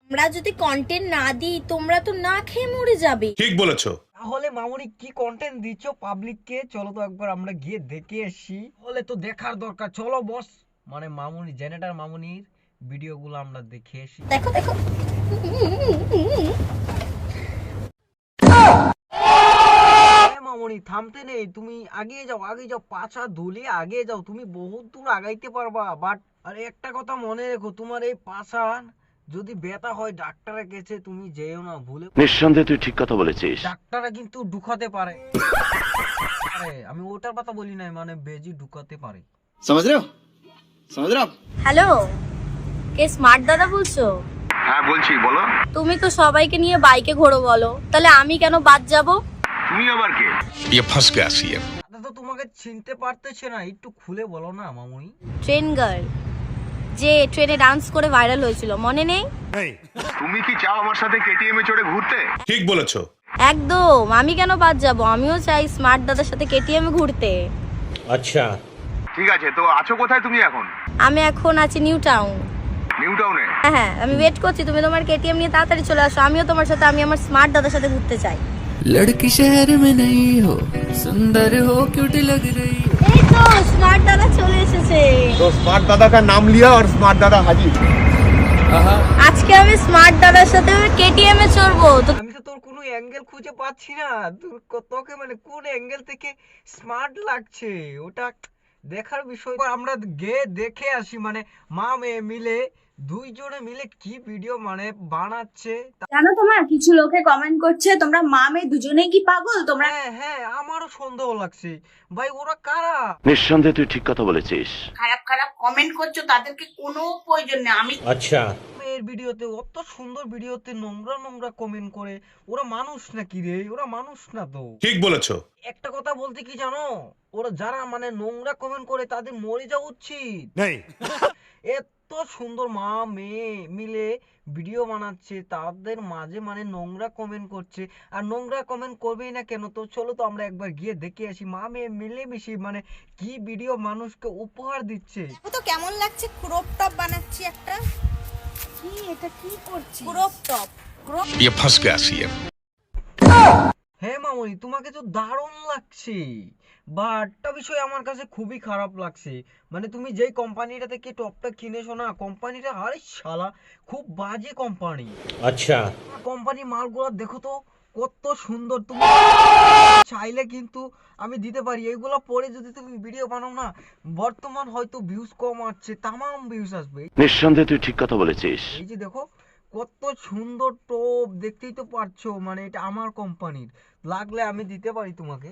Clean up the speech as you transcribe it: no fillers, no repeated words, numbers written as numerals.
আমরা যদি কন্টেন্ট না দিই তোমরা তো না খেয়ে মরে যাবে। ঠিক বলেছো। তাহলে মামুনি কি কন্টেন্ট দিচ্ছ পাবলিককে, চলো তো একবার আমরা গিয়ে দেখে আসি। হলে তো দেখার দরকার, চলো বস। মানে মামুনি জেনারেটর মামুনির ভিডিওগুলো আমরা দেখে আসি। দেখো দেখো মামুনি থামতে নেই, তুমি আগে যাও আগে যাও, পাছা ধুলে আগে যাও, তুমি বহুত দূর আগাইতে পারবা। বাট আরে একটা কথা মনে রেখো, তোমার এই পাছা যদি ব্যথা হয় ডাক্তারের কাছে তুমি যেও না ভুলে। নিঃসন্দেহে তুই ঠিক কথা বলেছিস। ডাক্তাররা কিন্তু ঢুকাতে পারে। আরে আমি ওটার কথা বলি নাই, মানে বেজি ঢুকাতে পারে। समझ रहे हो समझ रहे हो आप? হ্যালো, কে স্মার্ট দাদা বলছো? হ্যাঁ বলছি, বলো। তুমি তো সবাইকে নিয়ে বাইকে ঘোরো, বলো তাহলে আমি কেন বাদ যাব? তুমি আবার কে? ये फंस गया सीएम। দাদা তো তোমাকে চিনতে পারতেছে না, একটু খুলে বলো না মামুনি। ট্রেন গার্ল, যে ট্রেনে ডান্স করে ভাইরাল হয়েছিল, মনে নেই? তুমি কি চাও আমার সাথে কেটিএম এ চড়ে ঘুরতে? ঠিক বলেছো। একদম, আমি কেন বাদ যাব? আমিও চাই স্মার্ট দাদার সাথে কেটিএম এ ঘুরতে। আচ্ছা ঠিক আছে, তো আছো কোথায় তুমি এখন? আমি এখন আছি নিউ টাউন। নিউ টাউনে? হ্যাঁ হ্যাঁ, আমি ওয়েট করছি, তুমি তোমার কেটিএম নিয়ে তাড়াতাড়ি চলে আসো। আমিও তোমার সাথে, আমি আমার স্মার্ট দাদার সাথে ঘুরতে চাই। लड़की शहर में नहीं हो, सुंदर हो, क्यूट लग रही हो। এই তো স্মার্ট দাদা চলে এসেছে। तो स्मार्ट दादा का नाम लिया और स्मार्ट दादा हाजिर। আজকে আমি স্মার্ট দাদার সাথে কেটিএম এ চড়বো। তো আমি তো তোর কোনো অ্যাঙ্গেল খুঁজে পাচ্ছি না, তোকে মানে কোন অ্যাঙ্গেল থেকে স্মার্ট লাগছে ওটা দেখার বিষয়। আমরা গিয়ে দেখে আসি, মানে মা মেয়ে মিলে দুইজনে মিলে কি ভিডিও মানে বানাচ্ছে। জানো তোমার কিছু লোকে কমেন্ট করছে তোমরা মা মেয়ে দুজনেই কি পাগল তোমরা? হ্যাঁ হ্যাঁ, আমারও সন্দেহ লাগছে ভাই, ওরা কারা? নিঃসন্দেহে তুই ঠিক কথা বলেছিস। খারাপ খারাপ কমেন্ট করছো, তাদেরকে কোনো প্রয়োজন নেই। আমি আচ্ছা, মেয়ের ভিডিওতে অত সুন্দর ভিডিওতে নোংরা নোংরা কমেন্ট করে, ওরা মানুষ নাকি রে? ওরা মানুষ না তো। ঠিক বলেছো। একটা কথা বলতে কি জানো, ওরা যারা মানে নোংরা কমেন্ট করে তাদের মরে যাওয়া উচিত। এত সুন্দর মা মেয়ে মিলে ভিডিও বানাচ্ছে, তাদের মাঝে মানে নোংরা কমেন্ট করছে। আর নোংরা কমেন্ট করবেই না কেন? তো চলো তো আমরা একবার গিয়ে দেখে আসি মা মেয়ে মিলে মিশে মানে কি ভিডিও মানুষকে উপহার দিচ্ছে। তো কেমন লাগছে? ক্রপ টপ বানাচ্ছি একটা। কি এটা কি করছি? Crop top. ये फंस गया सीएम। হ্যাঁ মামুনি, তোমাকে তো দারুণ লাগছে, বাট একটা বিষয় আমার কাছে খুবই খারাপ লাগছে। মানে তুমি যেই কোম্পানিটা থেকে টপটা কিনেছো না, কোম্পানিটা আরে শালা খুব বাজে কোম্পানি। আচ্ছা, কোম্পানি মালগুলো দেখো তো কত সুন্দর। তুমি চাইলে কিন্তু আমি দিতে পারি, এইগুলো পরে যদি তুমি ভিডিও বানাও না, বর্তমান হয়তো ভিউজ কম আসছে, তামাম ভিউজ আসবে। নিঃসন্দেহে তুই ঠিক কথা বলেছিস। এই যে দেখো কত সুন্দর টপ, দেখতেই তো পারছো, মানে এটা আমার কোম্পানির, লাগলে আমি দিতে পারি তোমাকে।